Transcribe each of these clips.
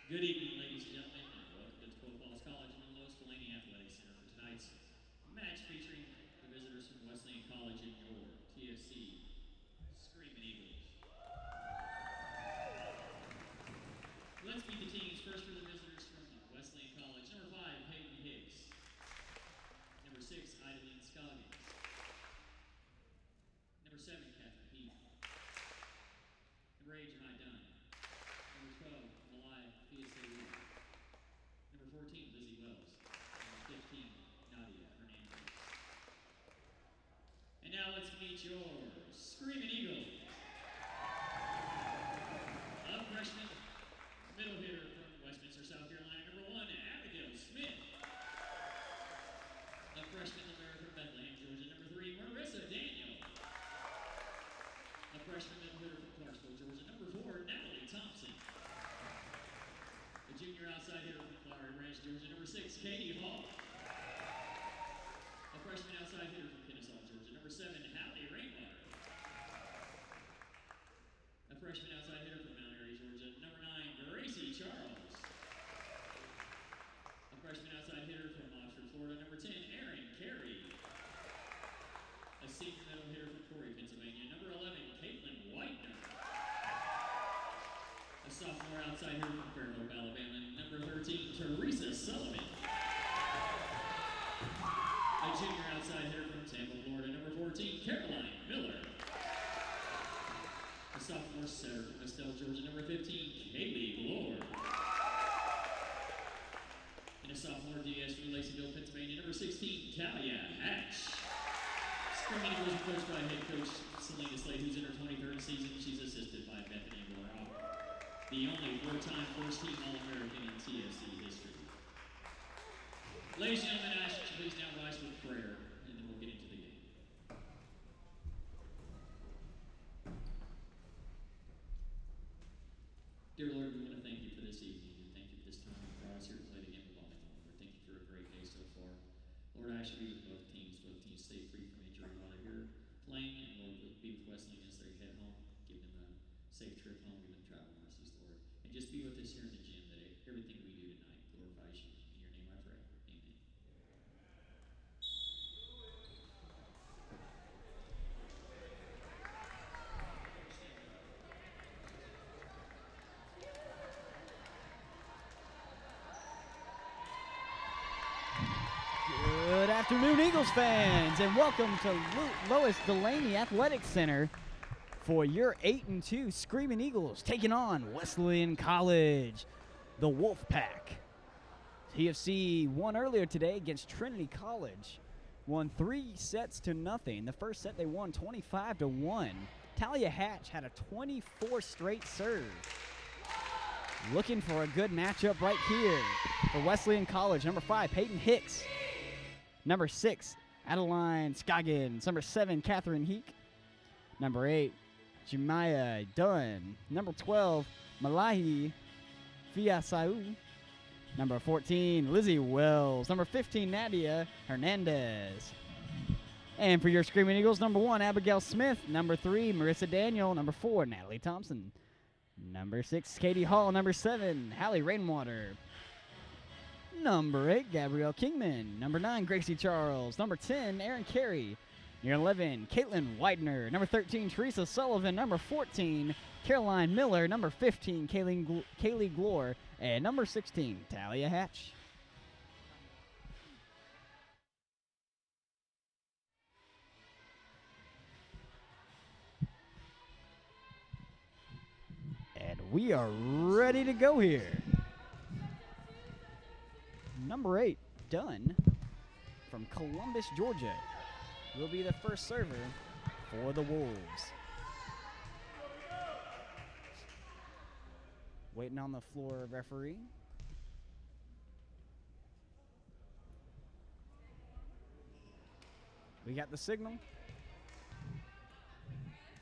Good evening, ladies and gentlemen, and welcome to Toccoa Falls College and Wesleyan Athletic Center for tonight's match featuring the visitors from Wesleyan College and your TFC Screaming Eagles. Let's meet the teams. First for the visitors from Wesleyan College, number 5, Peyton Hicks. Number 6, Idalene Scoggins. Number 7, Catherine Heath. Number 8, Jemai Dunn. Number 12, Malaya PSA Lee. Number 14, Lizzie Wells. Number 15, Nadia Hernandez. And now let's meet your Screaming Eagles. A freshman middle hitter from Westminster, South Carolina, number 1, Abigail Smith. A freshman libero from Bethlehem, Georgia, number 3, Marissa Daniel. A freshman middle hitter from Clarksville, Georgia, number 4, Natalie Thompson. A junior outside hitter from Flowery Branch, Georgia, number 6, Katie Hall. A freshman outside hitter from Kennesaw, Georgia, number 7, Hallie Rainwater. A freshman outside hitter from Mount Airy, Georgia, number 9, Gracie Charles. A freshman outside hitter from Oxford, Florida, number 10, Erin Carey. A senior middle hitter from Corey, Pennsylvania, number 11, Caitlin Whitener. A sophomore outside hitter from Fairhope, Alabama, number 13, Teresa Sullivan. A junior outside hitter from Tampa, Florida, number 14, Caroline Miller. A sophomore setter from Estelle, Georgia, number 15, Kaylee Glore. And a sophomore DS from Laceyville, Pennsylvania, number 16, Talia Hatch. Screaming Eagles are coached by head coach Selena Slade, who's in her 23rd season. She's assisted by Bethany Morale, the only 4-time first-team All-American in TFC history. Ladies and gentlemen, I ask you please now rise with prayer, and then we'll get into the game. Dear Lord, we want to thank you for this evening, and thank you for this time you brought us here to play the game of volleyball. Lord, thank you for a great day so far. Lord, I ask you to be with both teams. Both teams stay free from injury while they're here playing, and Lord, be with Wesleyan as they head home. Give them a safe trip home, give them travel mercies, Lord. And just be with us here in the gym, that everything we do tonight glorifies you. In your name I pray. Amen. Good afternoon, Eagles fans, and welcome to Lois Delaney Athletic Center for your 8-2 Screaming Eagles taking on Wesleyan College, the Wolf Pack. TFC won earlier today against Trinity College, won 3-0. The first set they won 25-1. Talia Hatch had a 24 straight serve. Looking for a good matchup right here for Wesleyan College. Number 5, Peyton Hicks. Number 6, Adeline Scoggins. Number 7, Catherine Heek. Number 8, Jemiah Dunn. Number 12, Malahi Fiasau. Number 14, Lizzie Wells. Number 15, Nadia Hernandez. And for your Screaming Eagles, number 1, Abigail Smith. Number 3, Marissa Daniel. Number 4, Natalie Thompson. Number 6, Katie Hall. Number 7, Hallie Rainwater. Number 8, Gabrielle Kingman. Number 9, Gracie Charles. Number 10, Erin Carey. Number 11, Caitlin Widener. Number 13, Teresa Sullivan. Number 14, Caroline Miller. Number 15, Kaylee Glore. And number 16, Talia Hatch. And we are ready to go here. Number 8, Dunn, from Columbus, Georgia, will be the first server for the Wolves. Waiting on the floor, referee. We got the signal.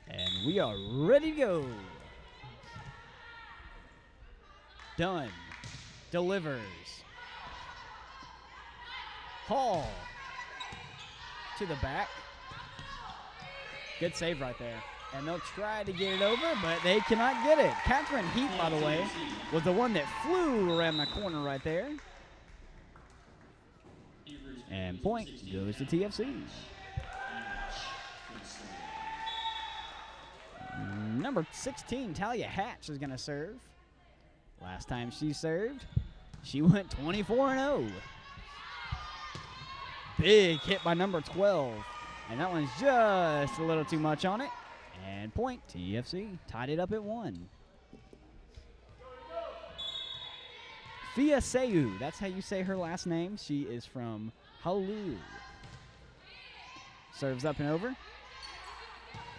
And we are ready to go. Dunn delivers. Hall to the back. Good save right there. And they'll try to get it over, but they cannot get it. Catherine Heat, by the way, was the one that flew around the corner right there. And point goes to TFC. Number 16, Talia Hatch, is going to serve. Last time she served, she went 24-0. Big hit by number 12. And that one's just a little too much on it. And point, TFC tied it up at 1. Fia Seu, that's how you say her last name. She is from Honolulu. Serves up and over.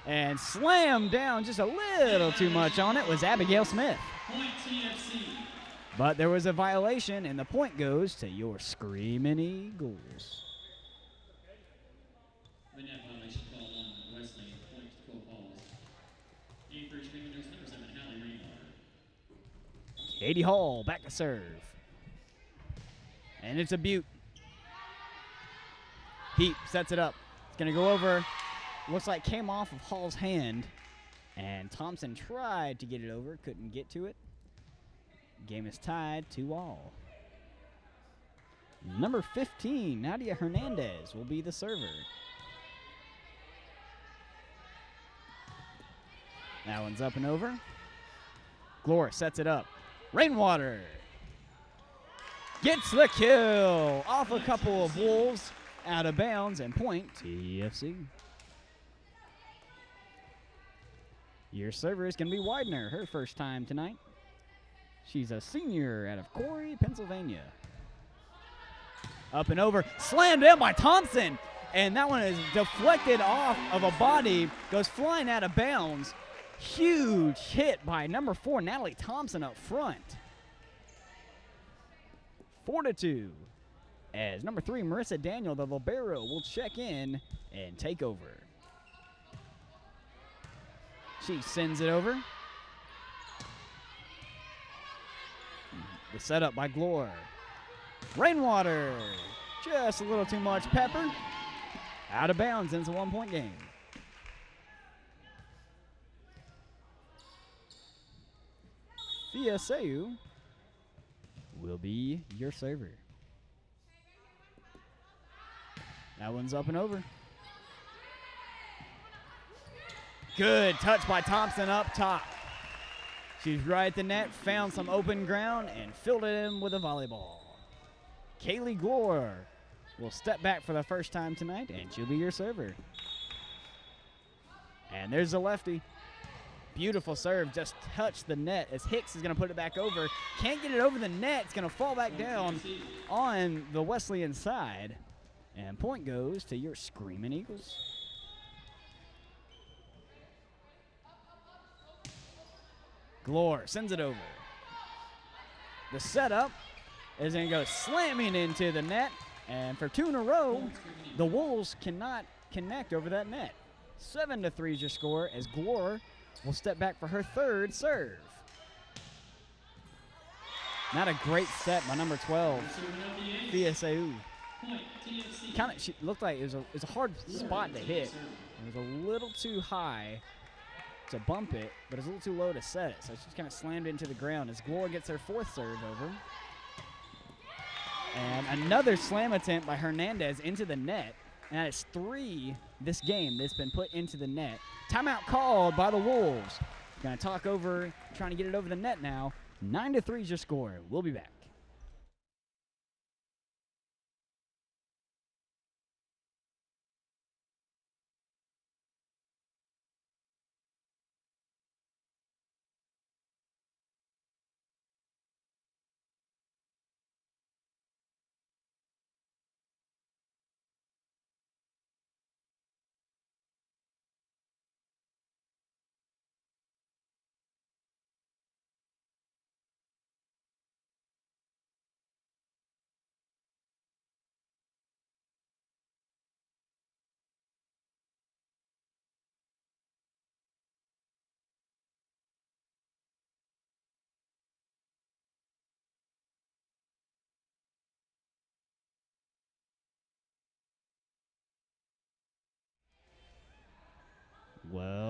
And slammed down just a little too much on it was Abigail Smith. Point TFC. But there was a violation, and the point goes to your Screaming Eagles. The net violation called on Wesleyan. Point to Toccoa Falls. Game for Screaming Eagles, number 7, Hallie Rainwater. Katie Hall back to serve. And it's a beaut. Heat sets it up. It's going to go over. Looks like came off of Hall's hand. And Thompson tried to get it over. Couldn't get to it. Game is tied 2-2. Number 15, Nadia Hernandez, will be the server. That one's up and over. Glora sets it up. Rainwater gets the kill off a couple of Wolves, out of bounds, and point TFC. Your server is going to be Widener, her first time tonight. She's a senior out of Corey, Pennsylvania. Up and over, slammed in by Thompson, and that one is deflected off of a body, goes flying out of bounds. Huge hit by number 4, Natalie Thompson up front. 4-2. As number 3, Marissa Daniel, the libero, will check in and take over. She sends it over. The setup by Glore. Rainwater. Just a little too much pepper. Out of bounds, and it's a 1-point game. Fia Seu will be your server. That one's up and over. Good touch by Thompson up top. She's right at the net, found some open ground, and filled it in with a volleyball. Kaylee Glore will step back for the first time tonight, and she'll be your server. And there's the lefty. Beautiful serve, just touched the net as Hicks is going to put it back over. Can't get it over the net. It's going to fall back down on the Wesleyan side. And point goes to your Screaming Eagles. Glore sends it over. The setup is going to go slamming into the net. And for 2 in a row, the Wolves cannot connect over that net. 7-3 is your score as Glore will step back for her third serve. Not a great set by number 12, Fia Seu. She looked like it was a hard spot to hit. It was a little too high to bump it, but it's a little too low to set it. So she just kind of slammed it into the ground as Glora gets her 4th serve over. And another slam attempt by Hernandez into the net. And that is 3 this game that's been put into the net. Timeout called by the Wolves. Going to talk over, trying to get it over the net now. 9-3 is your score. We'll be back.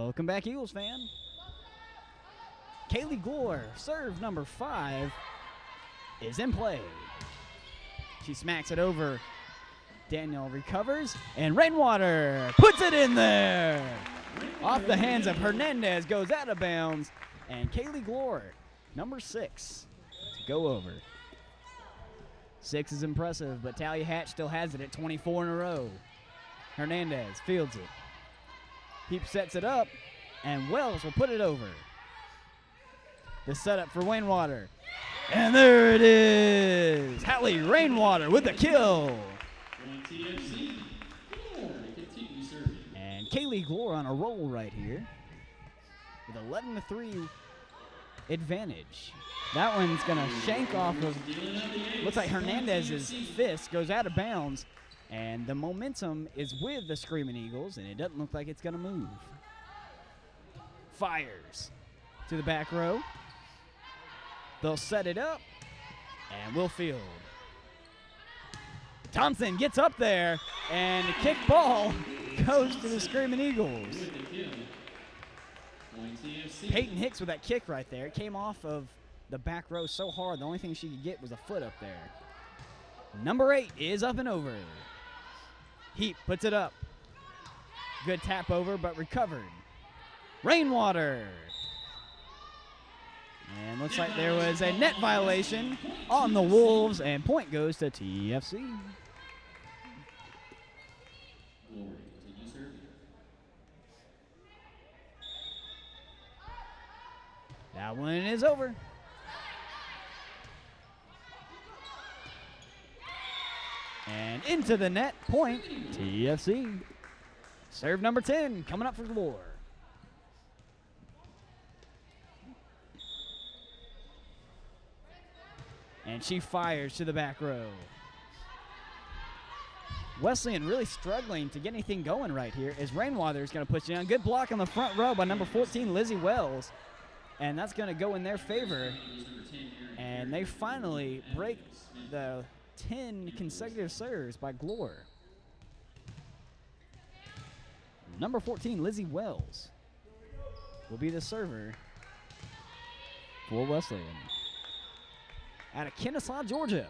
Welcome back, Eagles fan. Kaylee Glore, serve number 5, is in play. She smacks it over. Daniel recovers, and Rainwater puts it in there. Off the hands of Hernandez, goes out of bounds, and Kaylee Glore, number 6, to go over. 6 is impressive, but Talia Hatch still has it at 24 in a row. Hernandez fields it. Heap sets it up, and Wells will put it over. The setup for Rainwater. And there it is. Hallie Rainwater with the kill. And Kaylee Glore on a roll right here with 11-3 advantage. That one's going to shank off of, looks like Hernandez's fist, goes out of bounds. And the momentum is with the Screaming Eagles, and it doesn't look like it's going to move. Fires to the back row. They'll set it up, and we'll field. Thompson gets up there, and the kick ball goes to the Screaming Eagles. Peyton Hicks with that kick right there. It came off of the back row so hard, the only thing she could get was a foot up there. Number 8 is up and over. Heap puts it up. Good tap over, but recovered. Rainwater. And looks like there was a net violation on the Wolves, and point goes to TFC. That one is over. And into the net, point, TFC. Serve number 10, coming up for Glore. And she fires to the back row. Wesleyan really struggling to get anything going right here as Rainwater is going to push it down. Good block on the front row by number 14, Lizzie Wells. And that's going to go in their favor. And they finally break the 10 consecutive serves by Glore. Number 14, Lizzie Wells, will be the server for Wesleyan. Out of Kennesaw, Georgia.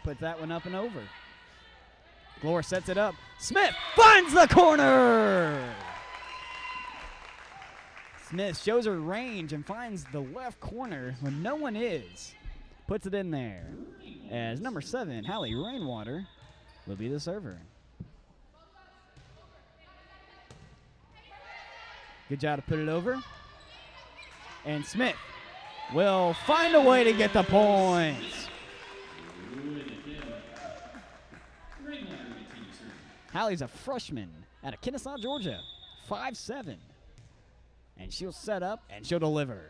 Put that one up and over. Glore sets it up. Smith finds the corner! Smith shows her range and finds the left corner when no one is. Puts it in there. As number 7, Hallie Rainwater, will be the server. Good job to put it over. And Smith will find a way to get the points. Hallie's a freshman out of Kennesaw, Georgia, 5'7". And she'll set up and she'll deliver.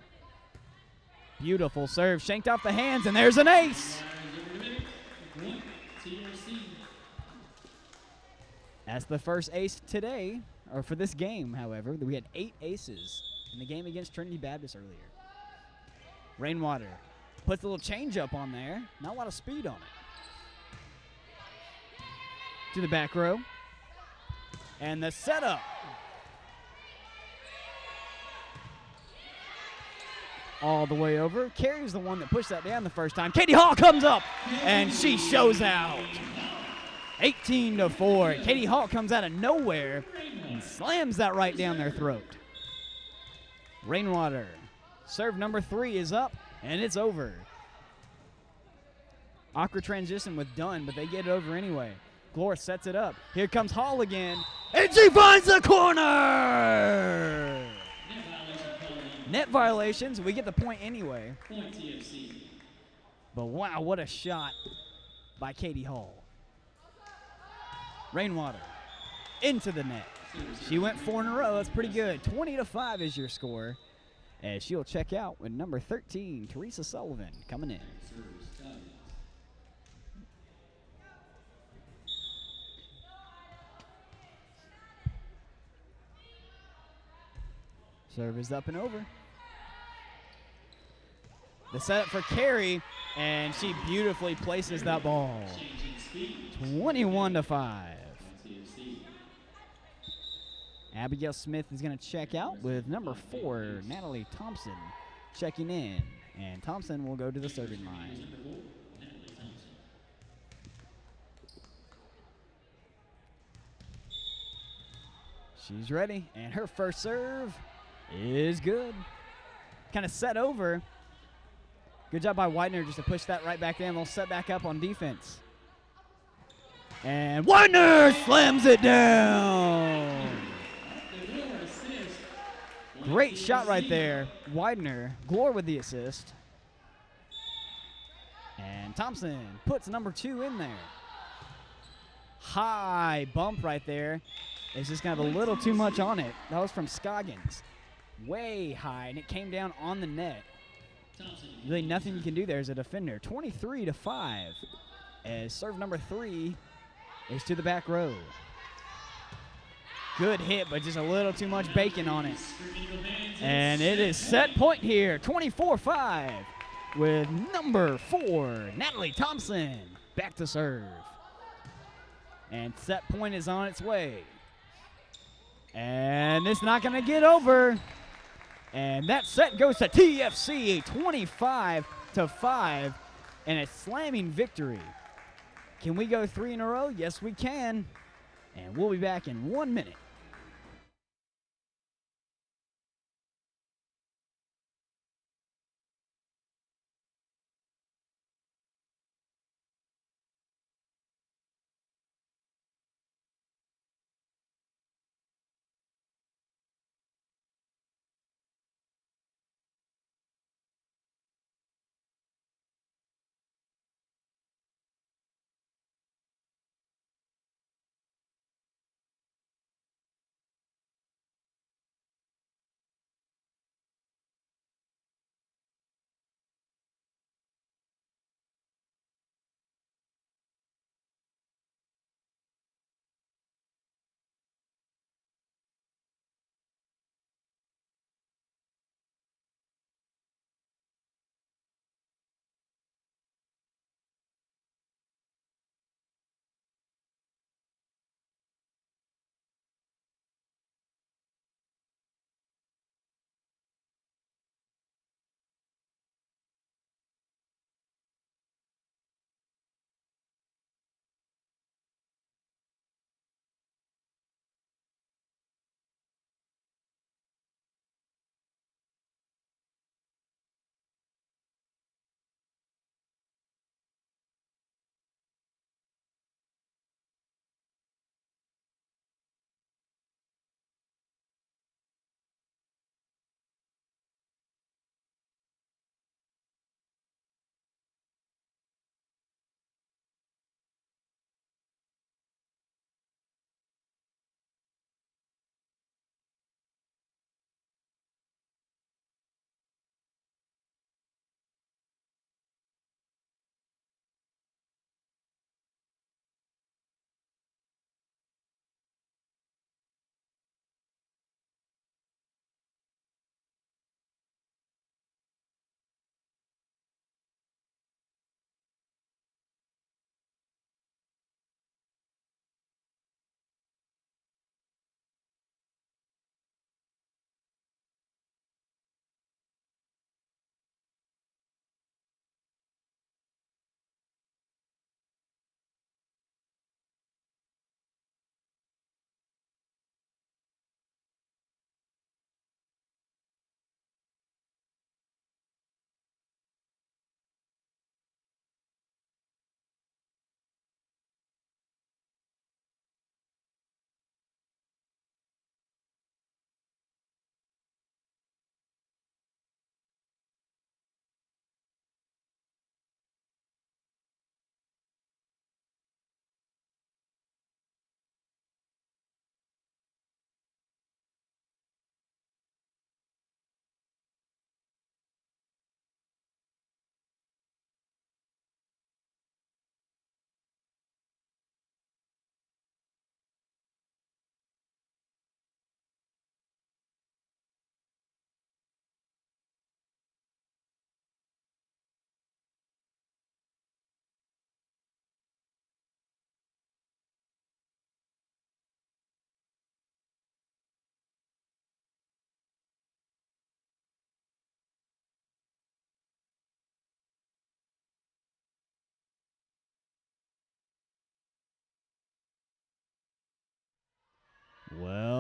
Beautiful serve, shanked off the hands, and there's an ace. That's the first ace today, or for this game, however. We had 8 aces in the game against Trinity Baptist earlier. Rainwater puts a little change up on there. Not a lot of speed on it. To the back row. And the setup. All the way over. Carrie's the one that pushed that down the first time. Katie Hall comes up, and she shows out. 18-4. Katie Hall comes out of nowhere and slams that right down their throat. Rainwater. Serve number 3 is up, and it's over. Awkward transition with Dunn, but they get it over anyway. Glore sets it up. Here comes Hall again, and she finds the corner! Net violations. We get the point anyway. But wow, what a shot by Katie Hall. Rainwater into the net. She went 4 in a row. That's pretty good. 20-5 is your score. As she'll check out with number 13, Teresa Sullivan, coming in. Serve is up and over. The setup for Carrie, and she beautifully places that ball. 21-5. Abigail Smith is going to check out with number 4, Natalie Thompson, checking in. And Thompson will go to the serving line. She's ready, and her first serve is good. Kind of set over. Good job by Widener just to push that right back in. They'll set back up on defense. And Widener slams it down. Great shot right there. Widener, Glore with the assist. And Thompson puts number 2 in there. High bump right there. It's just got a little too much on it. That was from Scoggins. Way high, and it came down on the net. Really nothing you can do there as a defender. 23-5 as serve number 3 is to the back row. Good hit, but just a little too much bacon on it. And it is set point here, 24-5 with number 4, Natalie Thompson, back to serve. And set point is on its way. And it's not going to get over. And that set goes to TFC, 25-5, and a slamming victory. Can we go 3 in a row? Yes, we can. And we'll be back in 1 minute.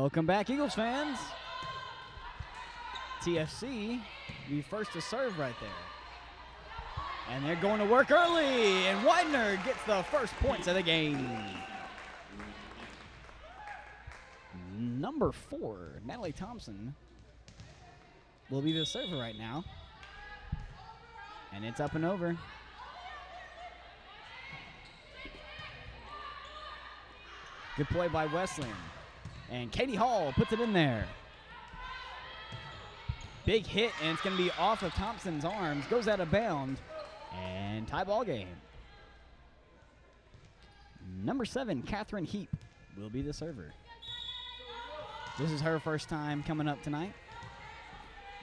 Welcome back, Eagles fans. TFC be first to serve right there. And they're going to work early, and Widener gets the first points of the game. Number 4, Natalie Thompson, will be the server right now. And it's up and over. Good play by Wesleyan. And Katie Hall puts it in there. Big hit, and it's going to be off of Thompson's arms. Goes out of bounds. And tie ball game. Number 7, Catherine Heap, will be the server. This is her first time coming up tonight.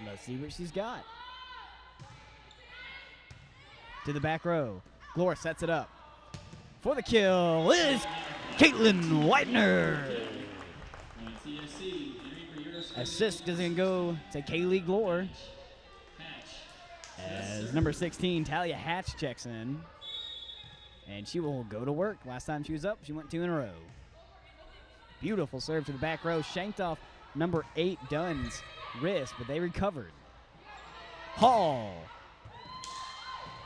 Let's see what she's got. To the back row. Glora sets it up. For the kill is Caitlin Widener. Assist is going to go to Kaylee Glore. As number 16, Talia Hatch checks in. And she will go to work. Last time she was up, she went 2 in a row. Beautiful serve to the back row. Shanked off number 8, Dunn's wrist, but they recovered. Hall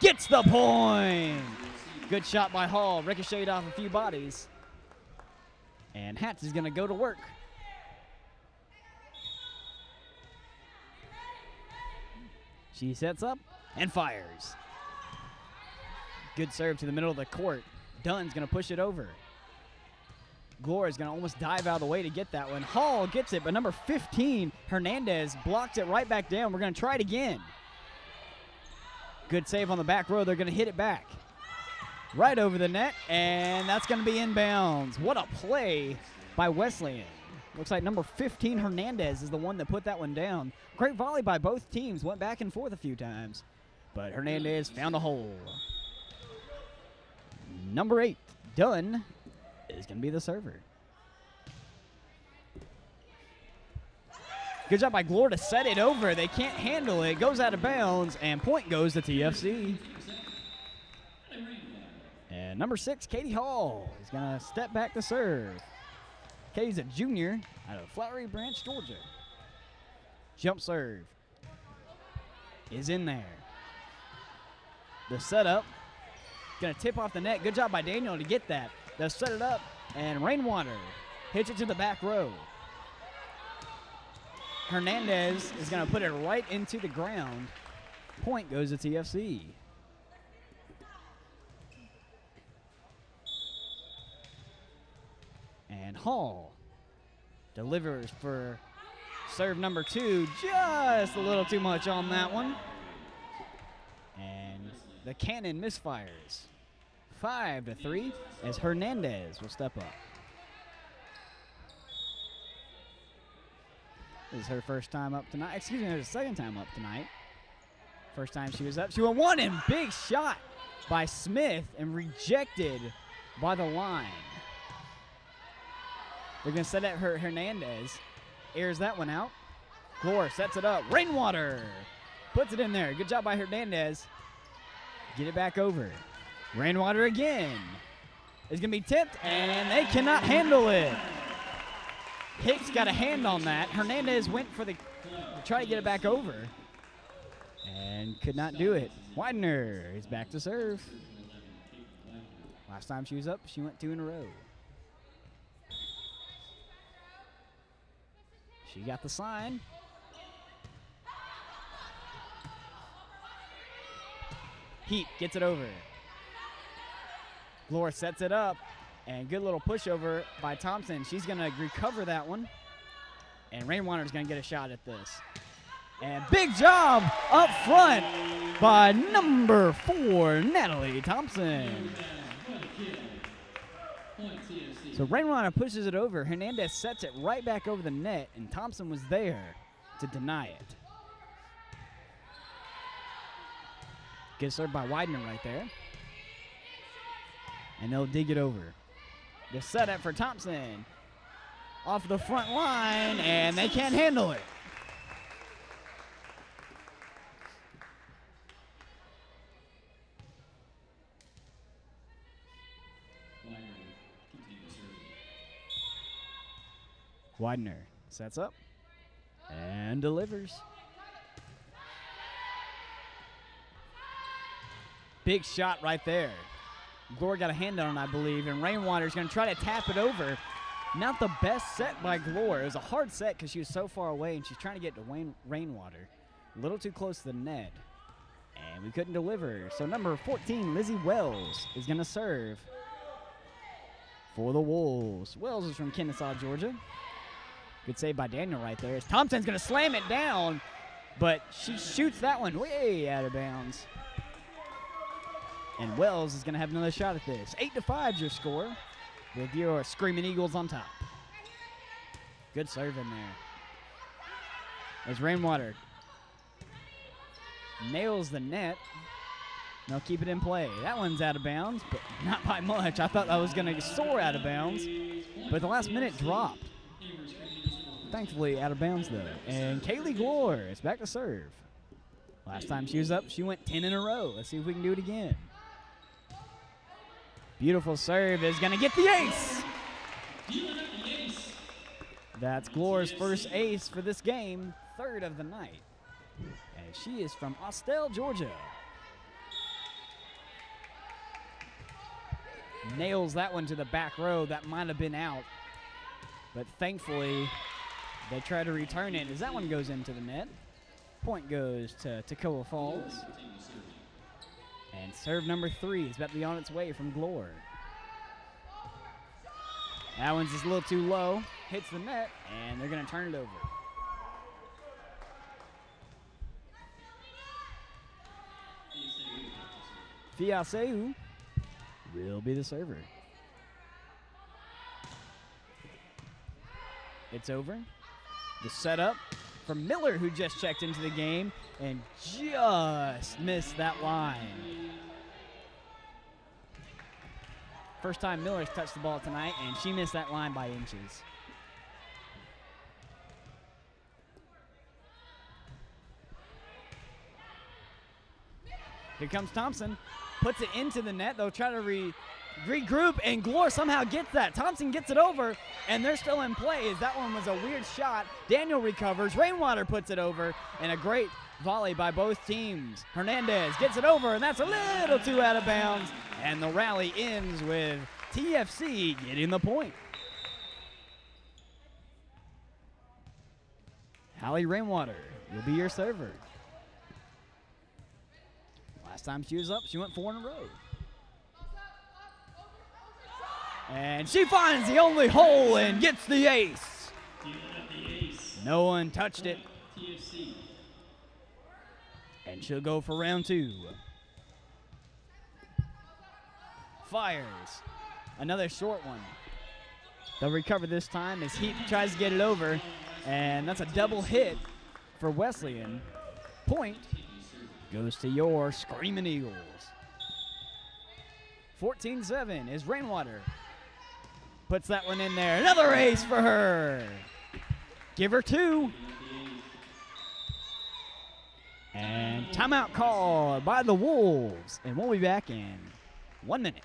gets the point. Good shot by Hall. Ricocheted off a few bodies. And Hatch is going to go to work. She sets up and fires. Good serve to the middle of the court. Dunn's going to push it over. Gloria is going to almost dive out of the way to get that one. Hall gets it, but number 15, Hernandez, blocks it right back down. We're going to try it again. Good save on the back row. They're going to hit it back. Right over the net, and that's going to be inbounds. What a play by Wesleyan. Looks like number 15, Hernandez, is the one that put that one down. Great volley by both teams. Went back and forth a few times, but Hernandez found a hole. Number 8, Dunn, is going to be the server. Good job by Glore to set it over. They can't handle it. Goes out of bounds, and point goes to TFC. And number 6, Katie Hall, is going to step back to serve. Katie's a junior out of Flowery Branch, Georgia. Jump serve is in there. The setup, going to tip off the net. Good job by Daniel to get that. They'll set it up, and Rainwater hits it to the back row. Hernandez is going to put it right into the ground. Point goes to TFC. And Hall delivers for serve number 2. Just a little too much on that one. And the cannon misfires. 5-3 as Hernandez will step up. This is her first time up tonight. Excuse me, her second time up tonight. First time she was up, she went 1 and big shot by Smith and rejected by the line. They're going to set at her Hernandez. Airs that one out. Glore sets it up. Rainwater puts it in there. Good job by Hernandez. Get it back over. Rainwater again. Is going to be tipped, and they cannot handle it. Hicks got a hand on that. Hernandez went for the try to get it back over and could not do it. Widener is back to serve. Last time she was up, she went 2 in a row. She got the sign. Heat gets it over. Glore sets it up. And good little pushover by Thompson. She's going to recover that one. And Rainwater's going to get a shot at this. And big job up front by number 4, Natalie Thompson. So Rainwater pushes it over. Hernandez sets it right back over the net, and Thompson was there to deny it. Good serve by Widener right there. And they'll dig it over. The setup for Thompson. Off the front line, and they can't handle it. Widener sets up and delivers. Big shot right there. Glore got a hand on it, I believe, and Rainwater's going to try to tap it over. Not the best set by Glore. It was a hard set because she was so far away, and she's trying to get to Rainwater. A little too close to the net, and we couldn't deliver. So number 14, Lizzie Wells, is going to serve for the Wolves. Wells is from Kennesaw, Georgia. Good save by Daniel right there. Thompson's going to slam it down, but she shoots that one way out of bounds. And Wells is going to have another shot at this. 8-5 is your score with your Screaming Eagles on top. Good serve in there. There's Rainwater. Nails the net. They'll keep it in play. That one's out of bounds, but not by much. I thought that was going to soar out of bounds, but the last minute dropped. Thankfully, out of bounds, though. And Kaylee Glore is back to serve. Last time she was up, she went 10 in a row. Let's see if we can do it again. Beautiful serve is going to get the ace. That's Glore's first ace for this game, third of the night. And she is from Austell, Georgia. Nails that one to the back row. That might have been out. But thankfully, they try to return it as that one goes into the net. Point goes to Toccoa Falls. And serve number 3 is about to be on its way from Glore. That one's just a little too low. Hits the net, and they're going to turn it over. Fiaseu will be the server. It's over. The setup from Miller, who just checked into the game and just missed that line. First time Miller's touched the ball tonight, and she missed that line by inches. Here comes Thompson. Puts it into the net. They'll try to regroup, and Glore somehow gets that. Thompson gets it over, and they're still in play as that one was a weird shot. Daniel recovers. Rainwater puts it over, and a great volley by both teams. Hernandez gets it over, and that's a little too out of bounds, and the rally ends with TFC getting the point. Hallie Rainwater will be your server. Last time she was up, she went 4 in a row. And she finds the only hole and gets the ace. No one touched it. And she'll go for round 2. Fires. Another short one. They'll recover this time as Heap tries to get it over. And that's a double hit for Wesleyan. Point goes to your Screaming Eagles. 14-7 is Rainwater. Puts that one in there. Another ace for her. Give her 2. And timeout call by the Wolves. And we'll be back in 1 minute.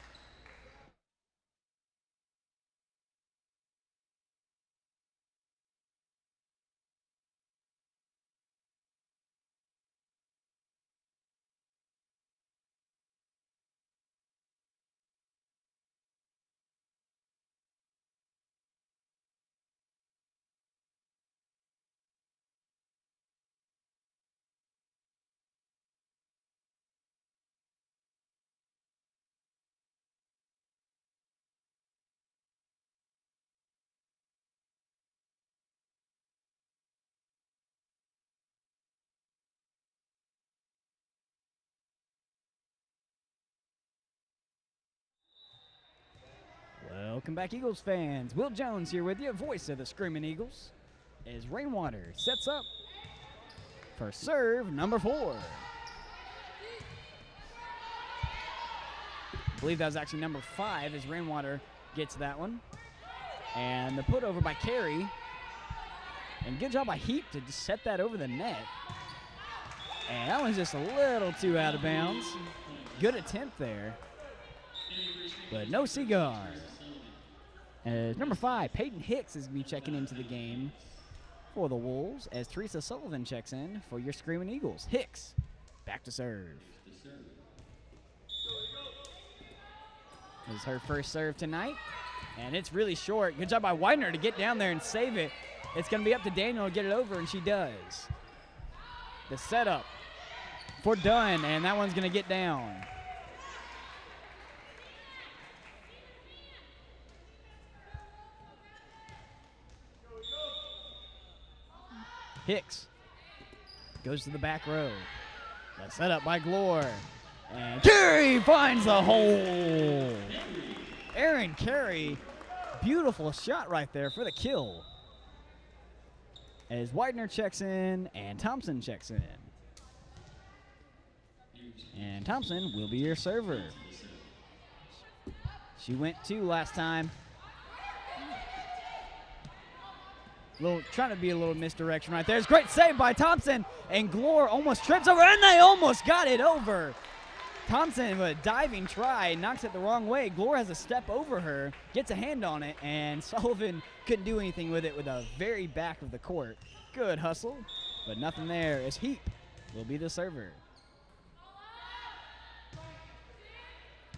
Welcome back, Eagles fans. Will Jones here with you, voice of the Screaming Eagles, as Rainwater sets up for serve number 4. I believe that was actually number 5 as Rainwater gets that one. And the put over by Carey. And good job by Heap to just set that over the net. And that one's just a little too out of bounds. Good attempt there, but no cigar. As number 5, Peyton Hicks is going to be checking into the game for the Wolves as Teresa Sullivan checks in for your Screaming Eagles. Hicks, back to serve. This is her first serve tonight, and it's really short. Good job by Widener to get down there and save it. It's going to be up to Daniel to get it over, and she does. The setup for Dunn, and that one's going to get down. Hicks goes to the back row. That's set up by Glore. And Carey finds the hole. Aaron Carey, beautiful shot right there for the kill. As Widener checks in and Thompson checks in. And Thompson will be your server. She went 2 last time. Trying to be a little misdirection right there. It's a great save by Thompson, and Glore almost trips over, and they almost got it over. Thompson with a diving try, knocks it the wrong way. Glore has a step over her, gets a hand on it, and Sullivan couldn't do anything with it with the very back of the court. Good hustle, but nothing there as Heap will be the server.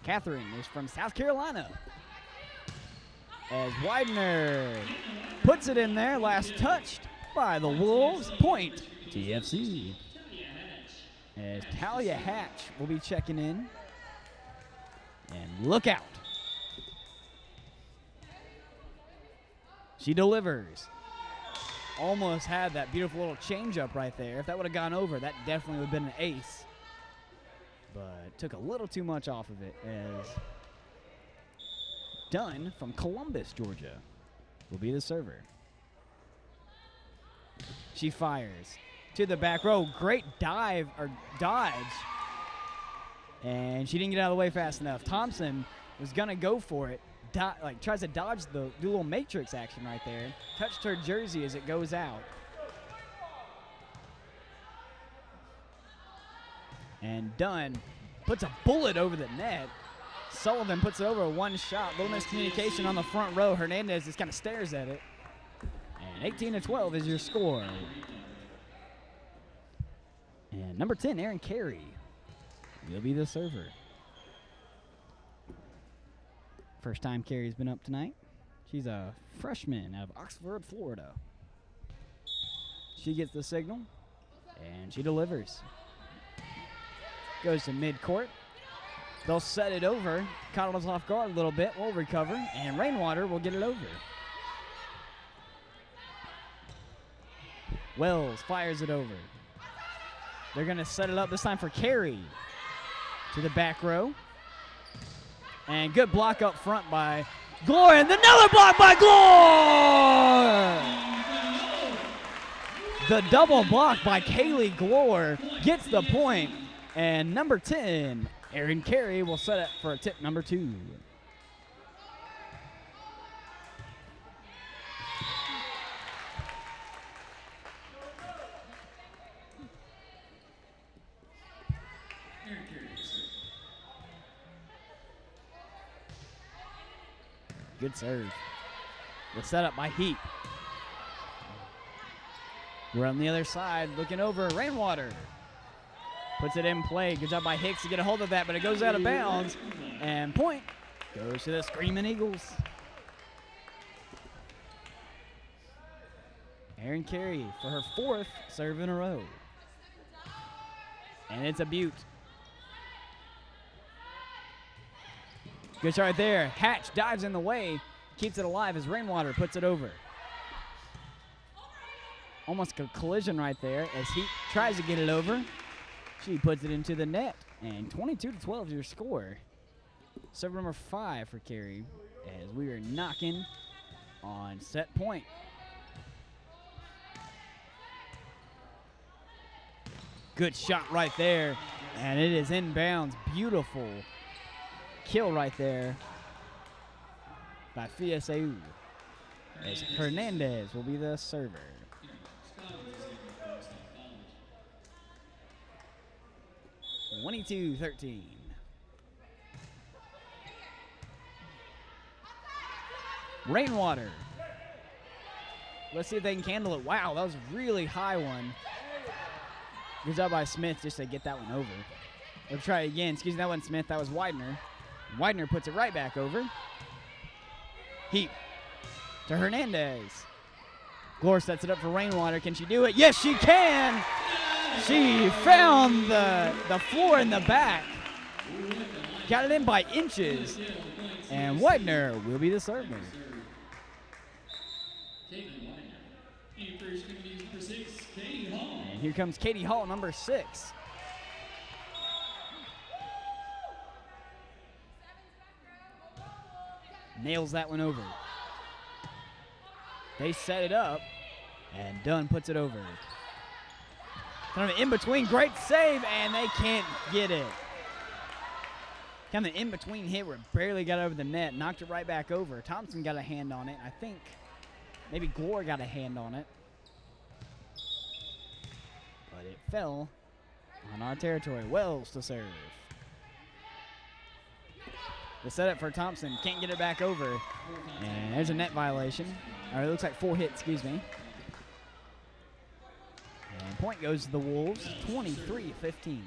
Catherine is from South Carolina. As Widener puts it in there, last touched by the Wolves. Point, TFC. As Talia Hatch will be checking in. And look out. She delivers. Almost had that beautiful little changeup right there. If that would have gone over, that definitely would have been an ace. But took a little too much off of it as Dunn from Columbus, Georgia, will be the server. She fires to the back row. Great dive or dodge. And she didn't get out of the way fast enough. Thompson was going to go for it. Tries to dodge do a little matrix action right there. Touched her jersey as it goes out. And Dunn puts a bullet over the net. Sullivan puts it over one shot. Little miscommunication on the front row. Hernandez just kind of stares at it. And 18-12 is your score. And number 10, Aaron Carey, will be the server. First time Carey's been up tonight. She's a freshman out of Oxford, Florida. She gets the signal, and she delivers. Goes to midcourt. They'll set it over. Caught us off guard a little bit. We'll recover, and Rainwater will get it over. Wells fires it over. They're going to set it up this time for Carey. To the back row. And good block up front by Glore, and another block by Glore! The double block by Kaylee Glore gets the point, and number 10, Aaron Carey, will set it for a tip number 2. Good serve. The setup by Heap. We're on the other side, looking over. Rainwater puts it in play. Good job by Hicks to get a hold of that, but it goes out of bounds. And point goes to the Screaming Eagles. Aaron Carey for her 4th serve in a row. And it's a beaut. Good shot right there. Hatch dives in the way, keeps it alive as Rainwater puts it over. Almost a collision right there as he tries to get it over. She puts it into the net, and 22-12 is your score. Serve number 5 for Carey as we are knocking on set point. Good shot right there, and it is inbounds. Beautiful kill right there by Fiaseu as Hernandez will be the server. – 22-13. Rainwater. Let's see if they can handle it. Wow, that was a really high one. Good job by Smith just to get that one over. We'll try it again. Excuse me, that wasn't Smith. That was Widener. Widener puts it right back over. Heap to Hernandez. Glore sets it up for Rainwater. Can she do it? Yes, she can. She found the floor in the back. Got it in by inches. And Widener will be the server. And here comes Katie Hall, number 6. Nails that one over. They set it up, and Dunn puts it over. Kind of an in-between, great save, and they can't get it. Kind of an in-between hit where it barely got over the net, knocked it right back over. Thompson got a hand on it, and I think maybe Glore got a hand on it. But it fell on our territory. Wells to serve. The setup for Thompson, can't get it back over. And there's a net violation. Or it looks like 4 hits, excuse me. And point goes to the Wolves, 23-15.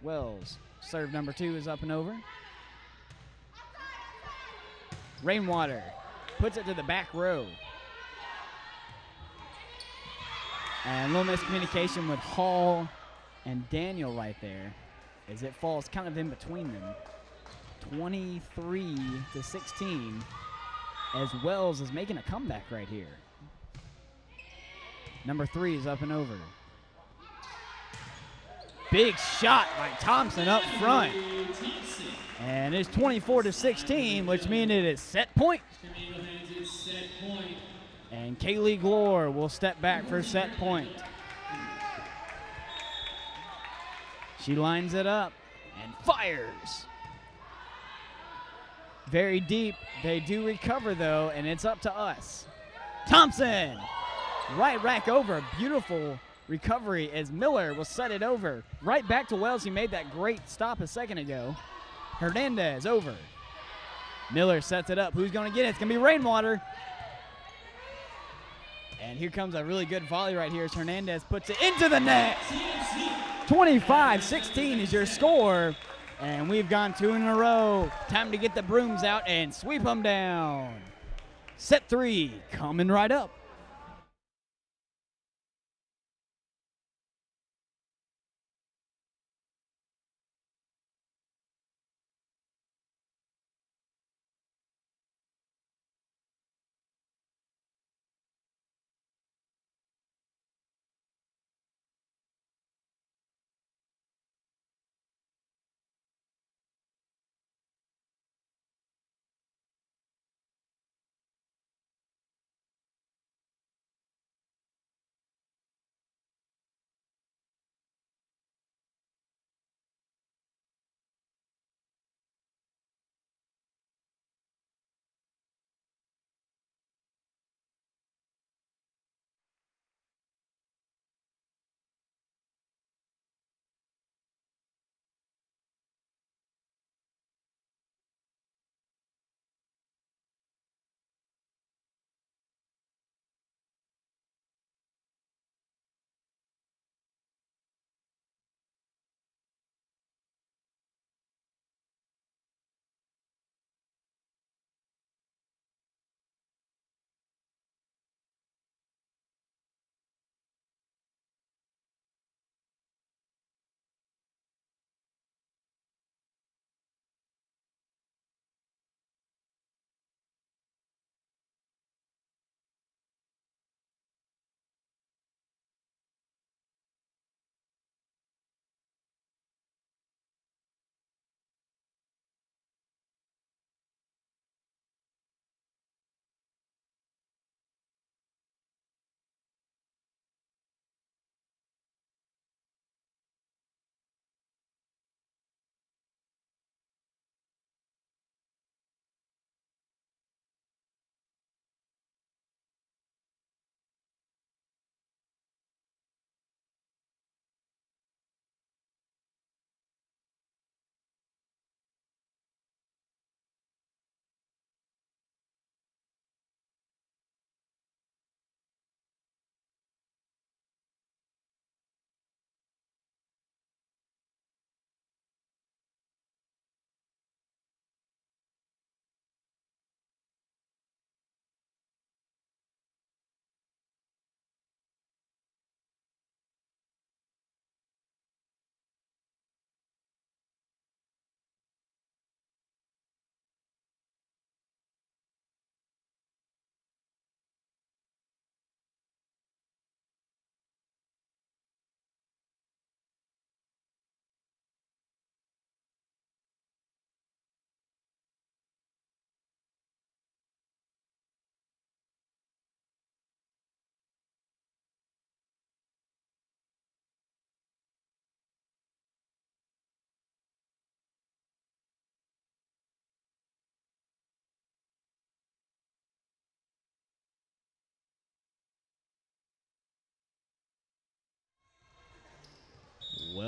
Wells, serve number 2 is up and over. Rainwater puts it to the back row. And a little miscommunication with Hall and Daniel right there, as it falls kind of in between them. 23-16, as Wells is making a comeback right here. Number 3 is up and over. Big shot by Thompson up front. And it's 24-16, which means it is set point. And Kaylee Glore will step back for set point. She lines it up and fires. Very deep. They do recover, though, and it's up to us. Thompson, right rack over. Beautiful recovery as Miller will set it over. Right back to Wells. He made that great stop a second ago. Hernandez over. Miller sets it up. Who's going to get it? It's going to be Rainwater. And here comes a really good volley right here as Hernandez puts it into the net. 25-16 is your score. And we've gone 2 in a row. Time to get the brooms out and sweep them down. Set 3 coming right up.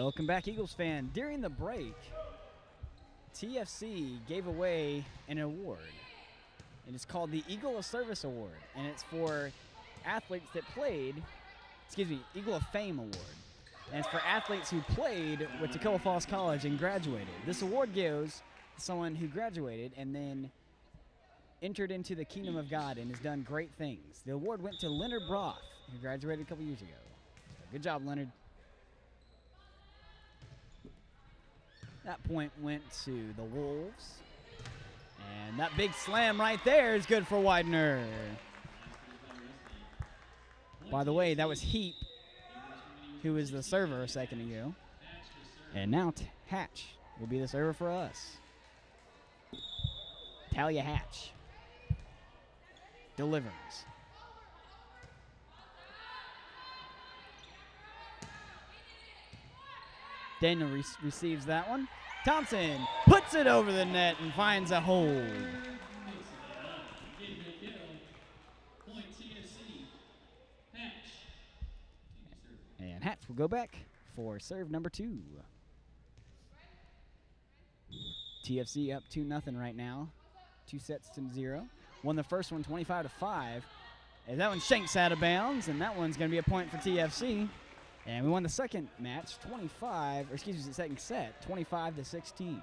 Welcome back, Eagles fan. During the break, TFC gave away an award. And it's called the Eagle of Service Award. And it's for athletes that played, Eagle of Fame Award. And it's for athletes who played with Toccoa Falls College and graduated. This award goes to someone who graduated and then entered into the kingdom of God and has done great things. The award went to Leonard Broth, who graduated a couple years ago. Good job, Leonard. That point went to the Wolves. And that big slam right there is good for Widener. By the way, that was Heap, who was the server a second ago. And now Hatch will be the server for us. Talia Hatch delivers. Daniel receives that one. Thompson puts it over the net and finds a hold. And Hatch will go back for serve number 2. TFC up 2-0 right now. 2-0. Won the first one 25-5. And that one shanks out of bounds, and that one's going to be a point for TFC. And we won the second match, the second set, 25-16.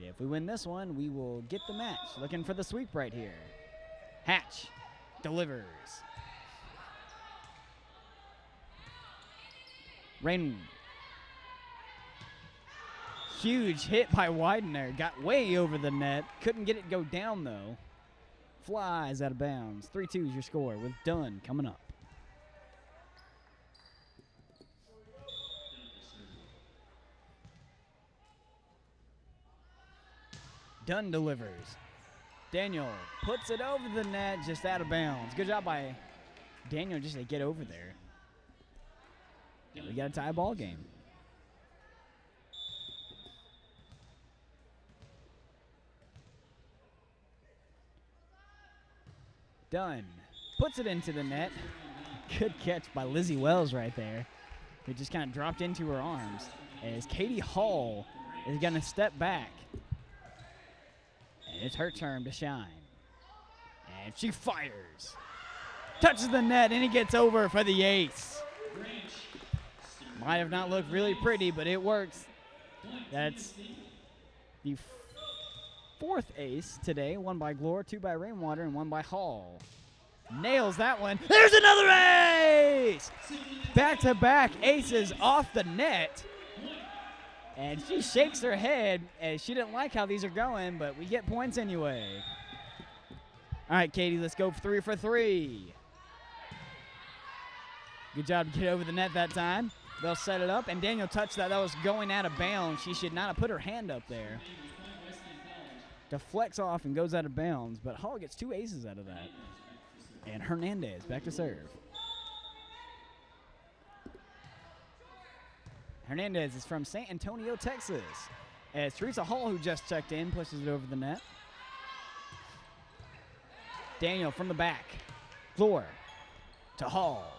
If we win this one, we will get the match. Looking for the sweep right here. Hatch delivers. Rain. Huge hit by Widener. Got way over the net. Couldn't get it go down, though. Flies out of bounds. 3-2 is your score with Dunn coming up. Dunn delivers. Daniel puts it over the net, just out of bounds. Good job by Daniel just to get over there. And we got a tie ball game. Dunn puts it into the net. Good catch by Lizzie Wells right there. It just kind of dropped into her arms. As Katie Hall is going to step back. And it's her turn to shine. And she fires. Touches the net, and he gets over for the ace. Might have not looked really pretty, but it works. That's the 4th ace today. 1 by Glore, 2 by Rainwater, and 1 by Hall. Nails that one. There's another ace! Back-to-back aces off the net. And she shakes her head as she didn't like how these are going, but we get points anyway. All right, Katie, let's go 3 for 3. Good job to get over the net that time. They'll set it up, and Daniel touched that. That was going out of bounds. She should not have put her hand up there. Deflects off and goes out of bounds, but Hall gets 2 aces out of that. And Hernandez back to serve. Hernandez is from San Antonio, Texas. As Teresa Hall, who just checked in, pushes it over the net. Daniel from the back. Glore to Hall.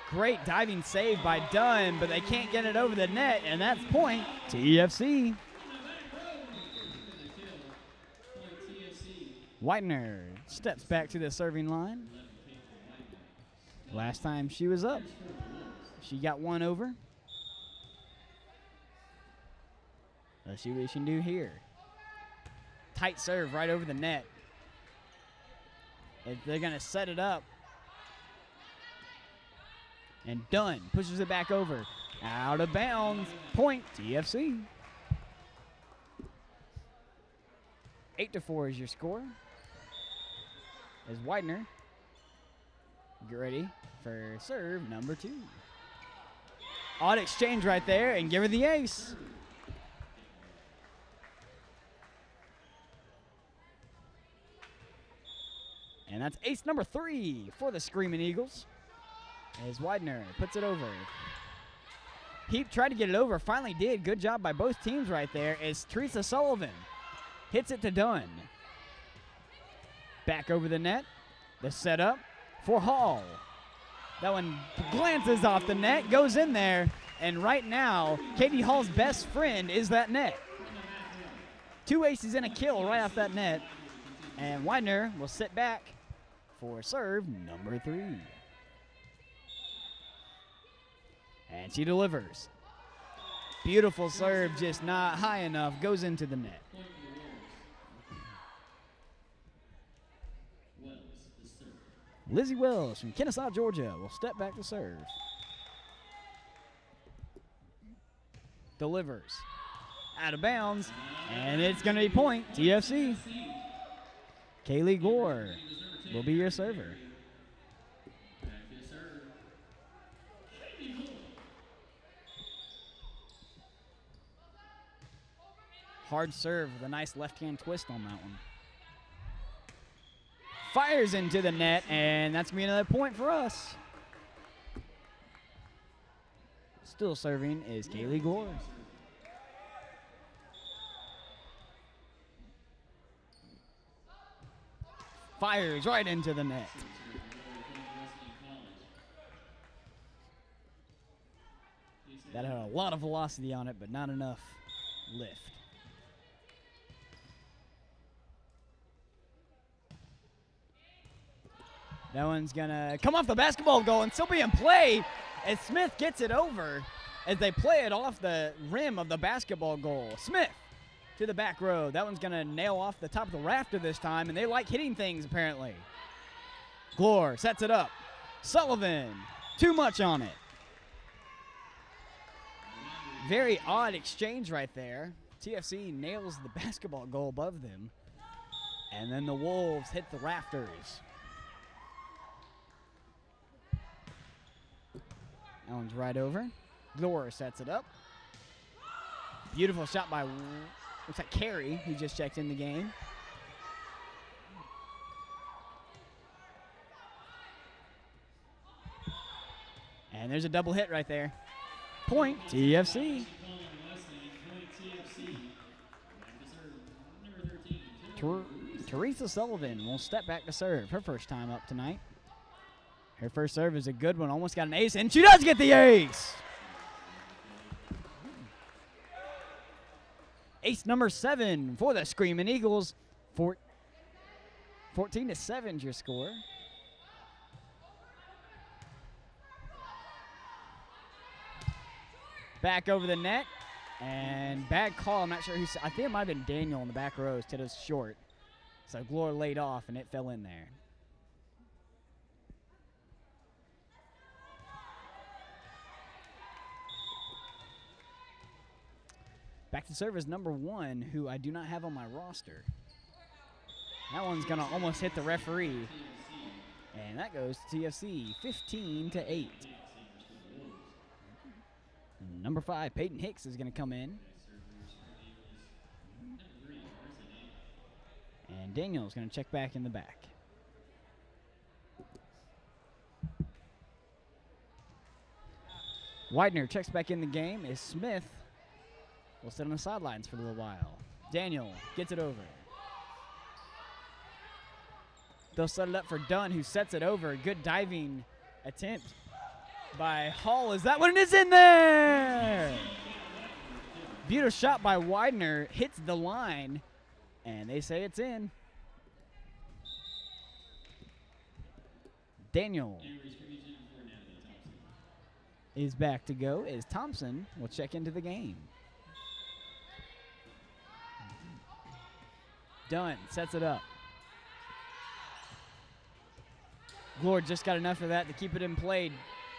Great diving save by Dunn, but they can't get it over the net, and that's point to EFC. Widener steps back to the serving line. Last time she was up, she got 1 over. Let's see what we can do here. Tight serve right over the net. If they're going to set it up. And Dunn pushes it back over. Out of bounds. Point TFC. 8-4 is your score. As Widener get ready for serve number 2. Odd exchange right there, and give her the ace. And that's ace number 3 for the Screaming Eagles. As Widener puts it over. Heap tried to get it over, finally did. Good job by both teams right there as Teresa Sullivan hits it to Dunn. Back over the net. The setup for Hall. That one glances off the net, goes in there, And right now, Katie Hall's best friend is that net. 2 aces and a kill right off that net. And Widener will sit back for serve number 3. And she delivers. Beautiful serve, just not high enough, goes into the net. Lizzie Wells from Kennesaw, Georgia will step back to serve. Delivers. Out of bounds, and it's going to be point, TFC. Kaylee Gore will be your server. Hard serve with a nice left-hand twist on that one. Fires into the net, and that's going to be another point for us. Still serving is Kaylee Gore. Fires right into the net. That had a lot of velocity on it, but not enough lift. That one's going to come off the basketball goal and still be in play as Smith gets it over as they play it off the rim of the basketball goal. Smith to the back row. That one's going to nail off the top of the rafter this time, and they like hitting things apparently. Glore sets it up. Sullivan, too much on it. Very odd exchange right there. TFC nails the basketball goal above them, and then the Wolves hit the rafters. That one's right over. Glore sets it up. Beautiful shot by, looks like Carey, who just checked in the game. And there's a double hit right there. Point, TFC. Teresa Sullivan will step back to serve. Her first time up tonight. Her first serve is a good one. Almost got an ace, and she does get the ace. Ace number 7 for the Screaming Eagles. 14-7 is your score. Back over the net, and bad call. I'm not sure who's. I think it might have been Daniel in the back row. Instead of short, so Glore laid off, and it fell in there. Back to serve is number 1, who I do not have on my roster. That one's going to almost hit the referee. And that goes to TFC, 15-8. Number 5, Peyton Hicks, is going to come in. And Daniel's going to check back in the back. Widener checks back in the game. Is Smith will sit on the sidelines for a little while. Daniel gets it over. They'll set it up for Dunn, who sets it over. Good diving attempt by Hall. Is that one? It is in there! Beautiful shot by Widener. Hits the line, and they say it's in. Daniel is back to go as Thompson will check into the game. Dunn sets it up. Glore just got enough of that to keep it in play.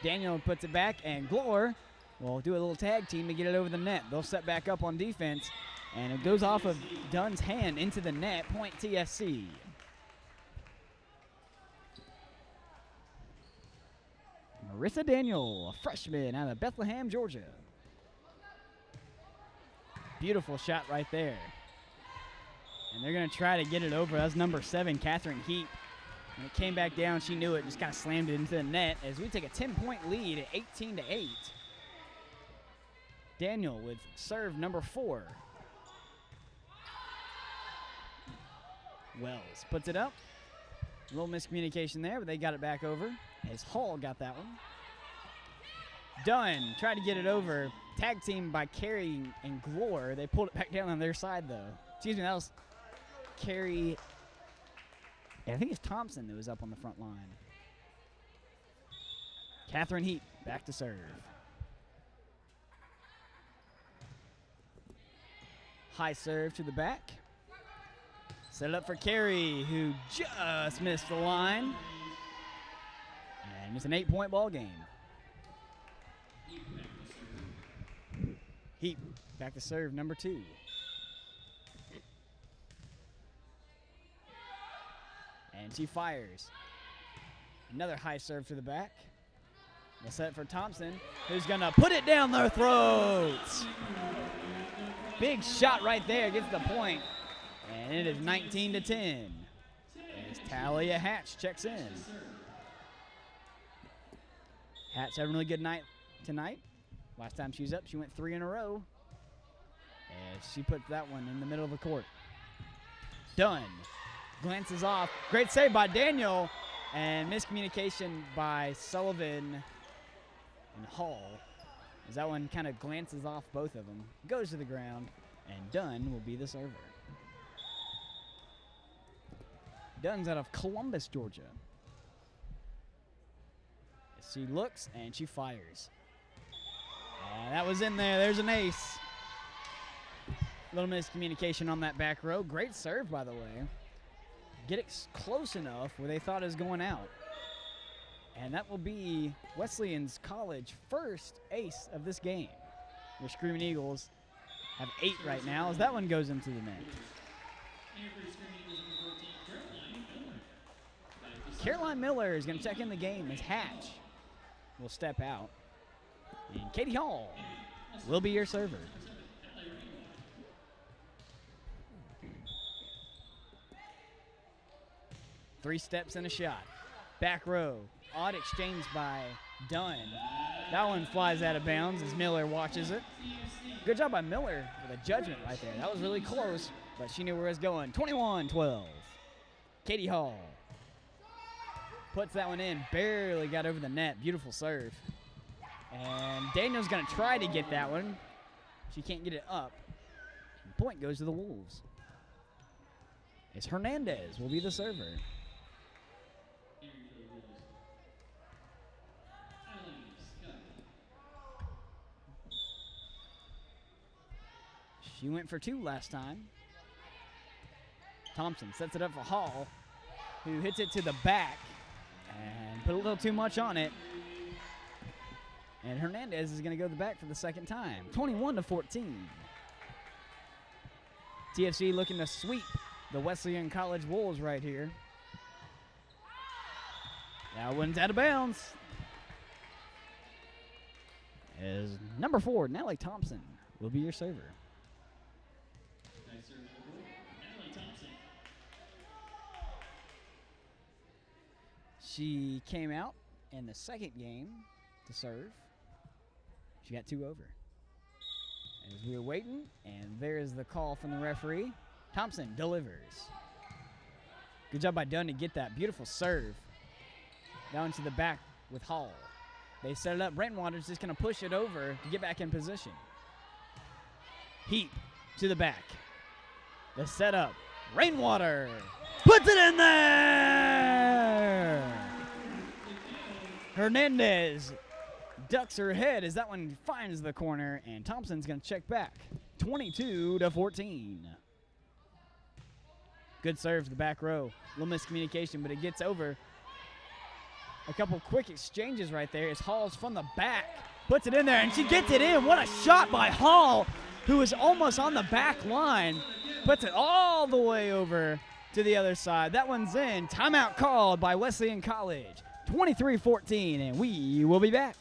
Daniel puts it back, and Glore will do a little tag team to get it over the net. They'll set back up on defense, and it goes off of Dunn's hand into the net. Point TFC. Marissa Daniel, a freshman out of Bethlehem, Georgia. Beautiful shot right there. And they're going to try to get it over. That's number 7, Catherine Heap. When it came back down, she knew it, just kind of slammed it into the net as we take a 10-point lead at 18-8. Daniel with serve number 4. Wells puts it up. A little miscommunication there, but they got it back over as Hall got that one. Dunn tried to get it over. Tag team by Carey and Glore. They pulled it back down on their side, though. Excuse me, that was Carey. I think it's Thompson that was up on the front line. Catherine Heap back to serve. High serve to the back. Set it up for Carey, who just missed the line. And it's an 8-point ball game. Heap back to serve, number 2. And she fires. Another high serve to the back. They'll set it for Thompson, who's going to put it down their throats. Big shot right there, gets the point. And it is 19-10. As Talia Hatch checks in. Hatch having a really good night tonight. Last time she was up, she went 3 in a row. And she put that one in the middle of the court. Dunn glances off. Great save by Daniel. And miscommunication by Sullivan and Hall. As that one kind of glances off both of them. Goes to the ground. And Dunn will be the server. Dunn's out of Columbus, Georgia. She looks and she fires. And that was in there. There's an ace. Little miscommunication on that back row. Great serve, by the way. Get it close enough where they thought it was going out. And that will be Wesleyan's College first ace of this game. The Screaming Eagles have 8 right now as that one goes into the net. Caroline Miller is going to check in the game as Hatch will step out. And Katie Hall will be your server. Three steps and a shot. Back row. Odd exchange by Dunn. That one flies out of bounds as Miller watches it. Good job by Miller with a judgment right there. That was really close, but she knew where it was going. 21-12. Katie Hall puts that one in. Barely got over the net. Beautiful serve. And Daniel's going to try to get that one. She can't get it up. And point goes to the Wolves. It's Hernandez will be the server. She went for 2 last time. Thompson sets it up for Hall, who hits it to the back and put a little too much on it. And Hernandez is going to go to the back for the second time. 21-14. TFC looking to sweep the Wesleyan College Wolves right here. That one's out of bounds. As number 4, Natalie Thompson, will be your server. She came out in the second game to serve. She got 2 over. As we were waiting, and there is the call from the referee. Thompson delivers. Good job by Dunn to get that beautiful serve down to the back with Hall. They set it up. Brentwater's just going to push it over to get back in position. Heap to the back. The setup. Rainwater puts it in there. Hernandez ducks her head as that one finds the corner, and Thompson's going to check back. 22-14. Good serve to the back row. A little miscommunication, but it gets over. A couple quick exchanges right there as Hall's from the back. Puts it in there, and she gets it in. What a shot by Hall, who is almost on the back line. Puts it all the way over to the other side. That one's in. Timeout called by Wesleyan College. 23-14, and we will be back.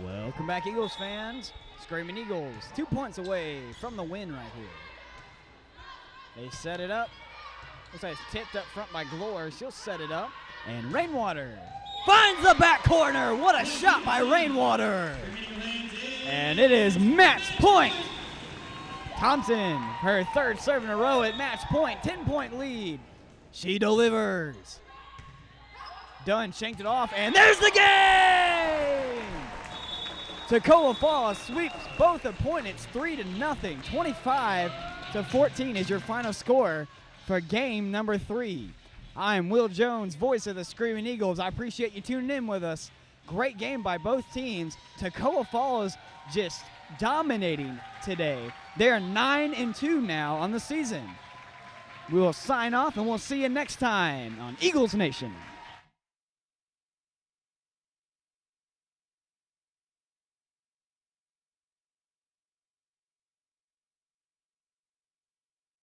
Welcome back, Eagles fans. Screaming Eagles, 2 points away from the win right here. They set it up. Looks like it's tipped up front by Glore. She'll set it up. And Rainwater finds the back corner. What a shot by Rainwater. And it is match point. Thompson, her third serve in a row at match point. 10-point lead. She delivers. Dunn shanked it off, and there's the game! Toccoa Falls sweeps both opponents 3-0. 25-14 is your final score for game number 3. I'm Will Jones, voice of the Screaming Eagles. I appreciate you tuning in with us. Great game by both teams. Toccoa Falls just dominating today. They're 9-2 now on the season. We will sign off, and we'll see you next time on Eagles Nation.